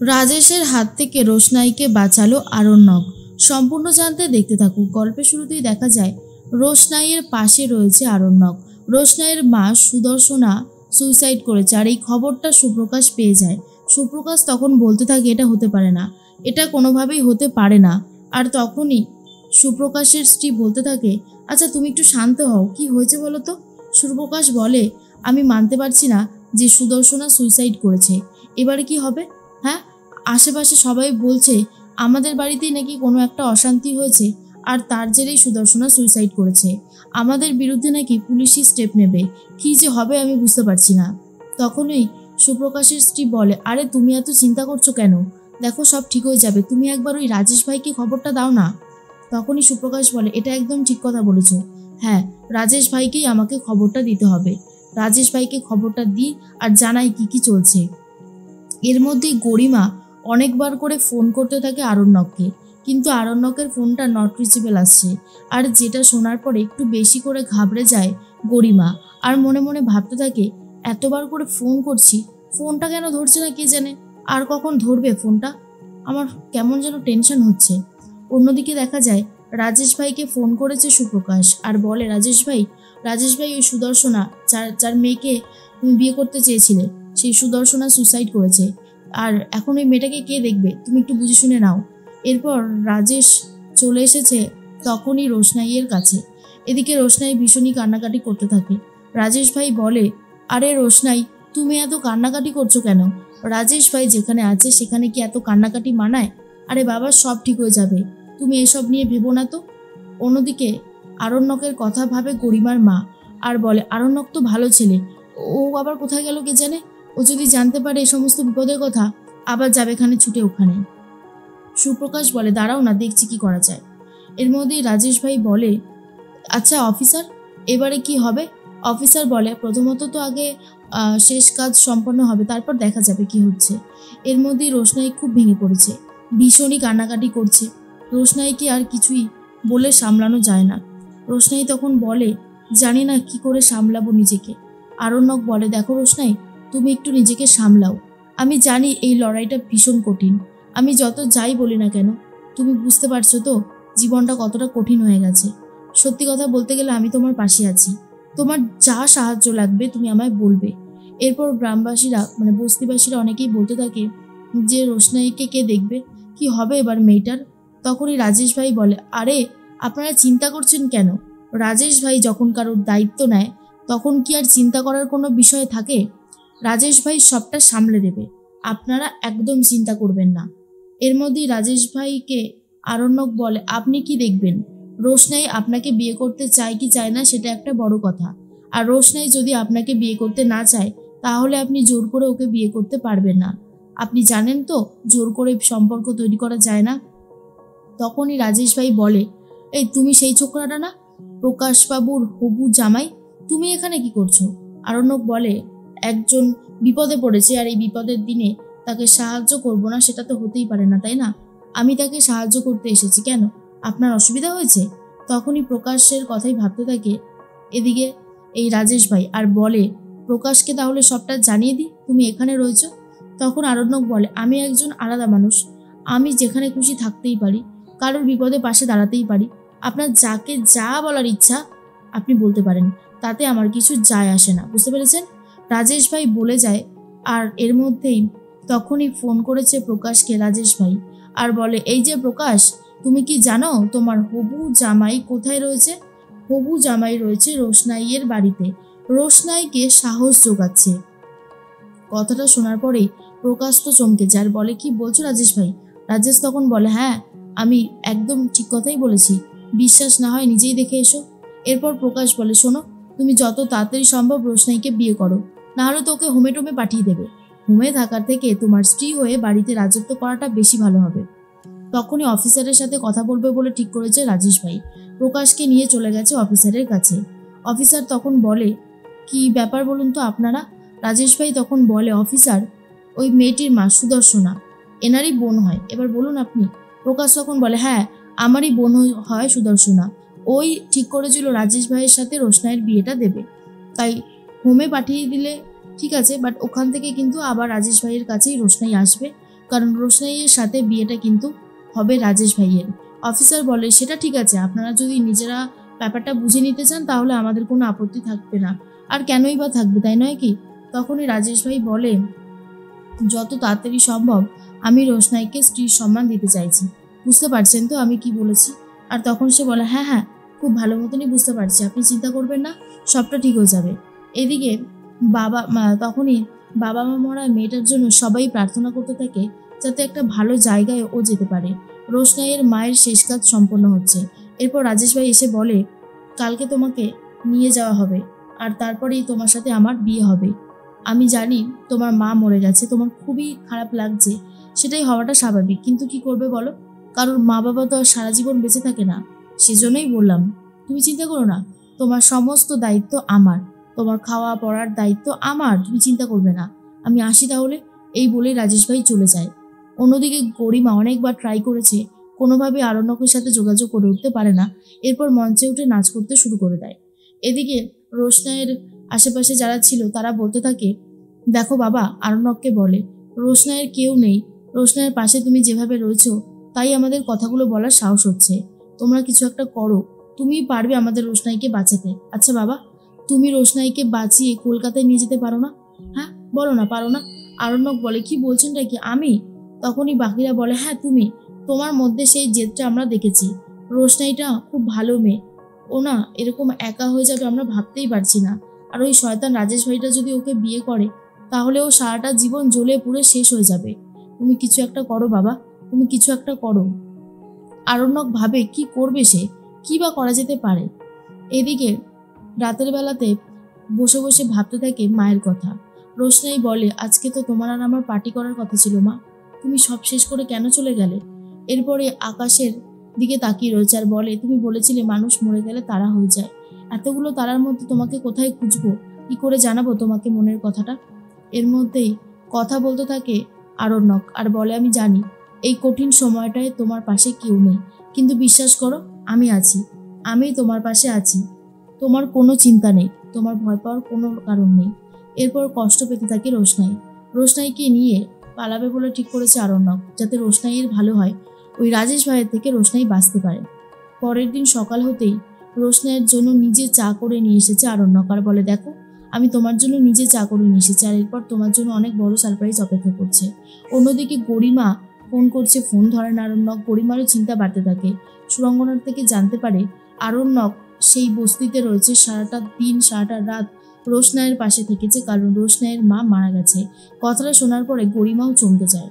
রাজেশের হাত থেকে রোশনাইকে বাঁচালো আরণ্যক। সম্পূর্ণ জানতে দেখতে থাকুক। গল্পের শুরুতেই দেখা যায় রোশনাইয়ের পাশে রয়েছে আরণ্যক। রোশনাইয়ের মা সুদর্শনা সুইসাইড করেছে, আর এই খবরটা সুপ্রকাশ পেয়ে যায়। সুপ্রকাশ তখন বলতে থাকে এটা হতে পারে না, এটা কোনোভাবেই হতে পারে না। আর তখনই সুপ্রকাশের স্ত্রী বলতে থাকে, আচ্ছা তুমি একটু শান্ত হও, কি হয়েছে বলো তো। সুপ্রকাশ বলে, আমি মানতে পারছি না যে সুদর্শনা সুইসাইড করেছে, এবারে কি হবে? হ্যাঁ, আশেপাশে সবাই বলছে আমাদের বাড়িতেই নাকি কোনো একটা অশান্তি হয়েছে, আর তার জেরেই সুদর্শনা সুইসাইড করেছে। আমাদের বিরুদ্ধে নাকি পুলিশই স্টেপ নেবে, কী যে হবে আমি বুঝতে পারছি না। তখনই সুপ্রকাশের স্ত্রী বলে, আরে তুমি এত চিন্তা করছো কেন, দেখো সব ঠিক হয়ে যাবে, তুমি একবার ওই রাজেশ ভাইকে খবরটা দাও না। তখনই সুপ্রকাশ বলে, এটা একদম ঠিক কথা বলেছো, হ্যাঁ রাজেশ ভাইকেই আমাকে খবরটা দিতে হবে। রাজেশ ভাইকে খবরটা দিই আর জানাই কি চলছে। এর মধ্যেই গরিমা অনেকবার করে ফোন করতে থাকে আরণ্যককে, কিন্তু আরণ্যকের ফোনটা নট রিচেবল আসছে। আর যেটা শোনার পরে একটু বেশি করে ঘাবড়ে যায় গরিমা, আর মনে মনে ভাবতে থাকে এতবার করে ফোন করছি, ফোনটা কেন ধরছে না কে জানে, আর কখন ধরবে ফোনটা, আমার কেমন যেন টেনশন হচ্ছে। অন্যদিকে দেখা যায় রাজেশ ভাইকে ফোন করেছে সুপ্রকাশ, আর বলে, রাজেশ ভাই ওই সুদর্শনা যার মেয়েকে তুমি বিয়ে করতে চেয়েছিলে, সেই সুদর্শনা সুসাইড করেছে, আর এখন ওই মেয়েটাকে কে দেখবে, তুমি একটু বুঝে শুনে নাও। এরপর রাজেশ চলে এসেছে তখনই রোশনাইয়ের কাছে। এদিকে রোশনাই ভীষণই কান্নাকাটি করতে থাকে। রাজেশ ভাই বলে, আরে রোশনাই তুমি এত কান্নাকাটি করছো কেন? রাজেশ ভাই যেখানে আছে সেখানে কি এত কান্নাকাটি মানায়? আরে বাবা সব ঠিক হয়ে যাবে, তুমি এসব নিয়ে ভেবো না তো। অন্যদিকে আরণ্যকের কথা ভাবে গরিমার মা, আর বলে, আরণ্যক তো ভালো ছেলে, ও আবার কোথায় গেল কে জানে, ও যদি জানতে পারে এই সমস্ত বিপদের কথা আবার যাবে এখানে ছুটে ওখানে। সুপ্রকাশ বলে, দাঁড়াও না, দেখছি কি করা যায়। এর মধ্যেই রাজেশ ভাই বলে, আচ্ছা অফিসার এবারে কি হবে? অফিসার বলে, প্রথমত তো আগে শেষ কাজ সম্পন্ন হবে, তারপর দেখা যাবে কি হচ্ছে। এর মধ্যেই রোশনাই খুব ভেঙে পড়েছে, ভীষণই কান্নাকাটি করছে। রোশনাইকে আর কিছুই বলে সামলানো যায় না। রোশনাই তখন বলে, জানি না কি করে সামলাবো নিজেকে। আরণ্যক বলে, দেখো রোশনাই তুমি একটু নিজেকে সামলাও, আমি জানি এই লড়াইটা ভীষণ কঠিন, আমি যত যাই বলি না কেন, তুমি বুঝতে পারছো তো জীবনটা কতটা কঠিন হয়ে গেছে। সত্যি কথা বলতে গেলে আমি তোমার পাশে আছি, তোমার যা সাহায্য লাগবে তুমি আমায় বলবে। এরপর গ্রামবাসীরা বস্তিবাসীরা অনেকেই বলতে থাকে যে রোশনাইকে কে দেখবে, কি হবে এবার মেয়েটার। তখনই রাজেশ ভাই বলে, আরে আপনারা চিন্তা করছেন কেন, রাজেশ ভাই যখন কারোর দায়িত্ব নেয় তখন কি আর চিন্তা করার কোনো বিষয় থাকে? রাজেশ ভাই সবটা সামলে দেবে, আপনারা একদম চিন্তা করবেন না। এর মধ্যেই রাজেশ ভাইকে আরণ্যক বলে, আপনি কি দেখবেন, রোশনাই আপনাকে বিয়ে করতে চায় কি চায় না সেটা একটা বড় কথা, আর রোশনাই যদি আপনাকে বিয়ে করতে না চায় তাহলে আপনি জোর করে ওকে বিয়ে করতে পারবেন না, আপনি জানেন তো জোর করে সম্পর্ক তৈরি করা যায় না। তখনই রাজেশ ভাই বলে, এই তুমি সেই ছোকরাটা না, প্রকাশবাবুর হবু জামাই, তুমি এখানে কি করছো? আরণ্যক বলে, একজন বিপদে পড়েছে আর এই বিপদের দিনে তাকে সাহায্য করব না সেটা তো হতেই পারে না, তাই না? আমি তাকে সাহায্য করতে এসেছি, কেন আপনার অসুবিধা হয়েছে? তখনই প্রকাশের কথাই ভাবতে থাকে এদিকে এই রাজেশ ভাই, আর বলে, প্রকাশকে তাহলে সবটা জানিয়ে দিই তুমি এখানে রয়েছো। তখন আরণ্যক বলে, আমি একজন আলাদা মানুষ, আমি যেখানে খুশি থাকতেই পারি, কারোর বিপদে পাশে দাঁড়াতেই পারি, আপনার যাকে যা বলার ইচ্ছা আপনি বলতে পারেন, তাতে আমার কিছু যায় আসে না, বুঝতে পেরেছেন? রাজেশ ভাই বলে যায়। আর এর মধ্যেই তখনই ফোন করেছে প্রকাশকে রাজেশ ভাই, আর বলে, এই যে প্রকাশ, তুমি কি জানো তোমার হবু জামাই কোথায় রয়েছে? হবু জামাই রয়েছে রোশনাইয়ের বাড়িতে, রোশনাইকে সাহস যোগাচ্ছে। কথাটা শোনার পরেই প্রকাশ তো চমকে যায়, আর বলে, কি বলছো রাজেশ ভাই? রাজেশ তখন বলে, হ্যাঁ আমি একদম ঠিক কথাই বলেছি, বিশ্বাস না হয় নিজেই দেখে এসো। এরপর প্রকাশ বলে, শোনো, তুমি যত তাড়াতাড়ি সম্ভব রোশনাইকে বিয়ে করো, না হলে তোকে হোমে টোমে পাঠিয়ে দেবে, হোমে থাকার থেকে তোমার স্ত্রী হয়ে বাড়িতে রাজত্ব করাটা বেশি ভালো হবে। তখনই অফিসারের সাথে কথা বলবে বলে ঠিক করেছে রাজেশ ভাই, প্রকাশকে নিয়ে চলে গেছে অফিসারের কাছে। অফিসার তখন বলে, কি ব্যাপার বলুন তো আপনারা? রাজেশ ভাই তখন বলে, অফিসার ওই মেয়েটির মা সুদর্শনা, এনারই বোন হয়, এবার বলুন আপনি। প্রকাশ তখন বলে, হ্যাঁ আমারই বোন হয় সুদর্শনা, ওই ঠিক করেছিল রাজেশ ভাইয়ের সাথে রোশনাইয়ের বিয়েটা দেবে, তাই হোমে পাঠিয়ে দিলে ঠিক আছে, বাট ওখান থেকে কিন্তু আবার রাজেশ ভাইয়ের কাছেই রোশনাই আসবে, কারণ রোশনাইয়ের সাথে বিয়েটা কিন্তু হবে রাজেশ ভাইয়ের। অফিসার বলে, সেটা ঠিক আছে, আপনারা যদি নিজেরা ব্যাপারটা বুঝে নিতে চান তাহলে আমাদের কোনো আপত্তি থাকবে না, আর কেনই বা থাকবে, তাই নয় কি? তখনই রাজেশ ভাই বলে, যত তাড়াতাড়ি সম্ভব আমি রোশনাইকে স্ত্রীর সম্মান দিতে চাইছি, বুঝতে পারছেন তো আমি কি বলেছি? আর তখন সে বলে, হ্যাঁ হ্যাঁ, খুব ভালো মতনই বুঝতে পারছি, আপনি চিন্তা করবেন না, সবটা ঠিক হয়ে যাবে। এদিকে তখনই বাবা মা মরা মেয়েটার জন্য সবাই প্রার্থনা করতে থাকে যাতে একটা ভালো জায়গায় ও যেতে পারে। রোশনাইয়ের মায়ের শেষ কাজ সম্পন্ন হচ্ছে। এরপর রাজেশ ভাই এসে বলে, কালকে তোমাকে নিয়ে যাওয়া হবে, আর তারপরেই তোমার সাথে আমার বিয়ে হবে। আমি জানি তোমার মা মরে গেছে, তোমার খুবই খারাপ লাগছে, সেটাই হওয়াটা স্বাভাবিক, কিন্তু কি করবে বলো, কারণ মা বাবা তো আর সারা জীবন বেঁচে থাকে না। সেজন্যই বললাম, তুমি চিন্তা করো না, তোমার সমস্ত দায়িত্ব আমার, তোমার খাওয়া পড়ার দায়িত্ব আমার, তুমি চিন্তা করবে না, আমি আসি তাহলে। এই বলেই রাজেশ ভাই চলে যায়। অন্যদিকে গরিমা অনেকবার ট্রাই করেছে, কোনোভাবে আরণ্যকের সাথে যোগাযোগ করে উঠতে পারে না। এরপর মঞ্চে উঠে নাচ করতে শুরু করে দেয়। এদিকে রোশনাইয়ের আশেপাশে যারা ছিল তারা বলতে থাকে, দেখো বাবা, আরণ্যককে বলে রোশনাইয়ের কেউ নেই, রোশনাইয়ের পাশে তুমি যেভাবে রয়েছো তাই আমাদের কথাগুলো বলার সাহস হচ্ছে, তোমরা কিছু একটা করো, তুমিই পারবে আমাদের রোশনাইকে বাঁচাতে। আচ্ছা বাবা, তুমি রোশনাইকে বাঁচিয়ে কলকাতায় নিয়ে যেতে পারো না? হ্যাঁ বলো না, পারো না? আরণ্যক বলে, কি বলছেনটা কি, আমি? তখনই বাকিরা বলে, হ্যাঁ তুমি, তোমার মধ্যে সেই জেদটা আমরা দেখেছি, রোশনাইটা খুব ভালো মেয়ে, ও না এরকম একা হয়ে যাবে আমরা ভাবতেই পারছি না, আর ওই শয়তান রাজেশ ভাইটা যদি ওকে বিয়ে করে তাহলে ও সারাটা জীবন জ্বলে পুড়ে শেষ হয়ে যাবে, তুমি কিছু একটা করো বাবা, তুমি কিছু একটা করো। আরণ্যক ভাবে কি করবে সে, কি বা করা যেতে পারে। এদিকে রাতের বেলাতে বসে বসে ভাবতে থাকে মায়ের কথা। রোশনাই বলে, আজকে তো তোমার আর আমার পার্টি করার কথা ছিল মা, তুমি সব শেষ করে কেন চলে গেলে? এরপরে আকাশের দিকে তাকিয়ে রয়েছে আর বলে, তুমি বলেছিলে মানুষ মরে গেলে তারা হয়ে যায়, এতগুলো তারার মধ্যে তোমাকে কোথায় খুঁজবো, কি করে জানাবো তোমাকে মনের কথাটা? এর মধ্যেই কথা বলতে থাকে আরণ্যক আর বলে, আমি জানি এই কঠিন সময়টায় তোমার পাশে কেউ নেই, কিন্তু বিশ্বাস করো আমি আছি, আমি তোমার পাশে আছি, তোমার কোনো চিন্তা নেই, তোমার ভয় পাওয়ার কোনো কারণ নেই। এরপর কষ্ট পেতে থাকে রোশনাই। রোশনাইকে নিয়ে পালাবে বলে ঠিক করেছে আরণ্যক, যাতে রোশনাইয়ের ভালো হয়, ওই রাজেশ ভাইয়ের থেকে রোশনাই বাঁচতে পারে। পরের দিন সকাল হতেই রোশনাইয়ের জন্য নিজে চা করে নিয়ে এসেছে আরণ্যক আর বলে, দেখো আমি তোমার জন্য নিজে চা করে নিয়ে এসেছি, আর এরপর তোমার জন্য অনেক বড় সারপ্রাইজ অপেক্ষা করছে। অন্যদিকে গরিমা ফোন করছে, ফোন ধরেন আরণ্যক। গরিমারও চিন্তা বাড়তে থাকে। সুরঙ্গনার থেকে জানতে পারে আরণ্যক সেই বস্তিতে রয়েছে, সারাটা দিন সারাটা রাত রোশনাইয়ের পাশে থেকেছে, কারণ রোশনাইয়ের মা মারা গেছে। কথাটা শোনার পরে গরিমাও চমকে যায়।